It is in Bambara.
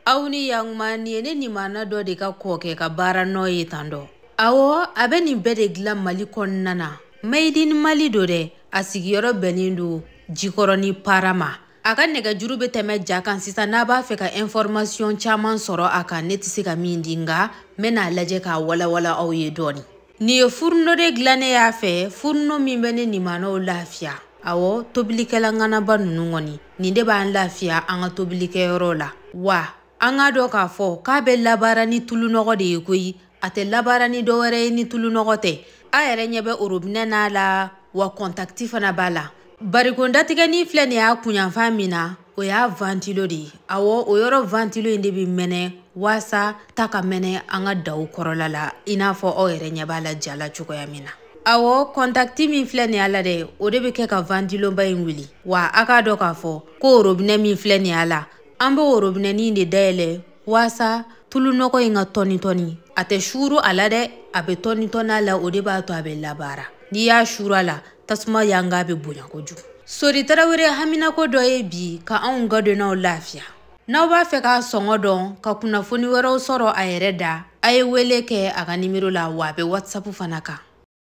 Awni yang mani ni mana do de ka koke ka bara no yitando. Awo abe ni bede glam Mali konnana. Made in Mali do de asigiyoro benindu jikoroni parama. Aka nega juru be teme jakan sisa na ba fe ka information chaman soro aka netisi ka mindinga mena laje ka wala aw ye doni. Ni furno de glane ya fe furno mi bene ni mano lafia. Awo tobilikela ngana ba nunu ngoni. Ni de ba lafia anga tobilike yoro la. Wa anga do ka fo ka be labara ni tulu nogo de yikoyi ate labara ni do were ni tulu nogo te a yere nyebe urubne na la wa kontakti fana bala bari konda tige ni flene ya kunyanfa mina o ya vantilo di awo o yoro vantilo inde bi mene wasa taka mene anga daw korola la ina fo o yere nyebala jala chuko ya mina awo kontakti mi flene ala de o de be ke ka vantilo ba wili wa aka do ka fo ko urubne mi flene ala ambe worobne ni de dele wasa tulu noko inga toni ate shuru ala de abe toni la ode ba to abe labara ni ya shuru ala tasma yanga be bunya koju sori tarawere hamina ko doye bi ka an gado na lafia na ba fe ka songo don ka kuna foni wero soro ayereda ay wele ke aga nimero la wa be WhatsApp fanaka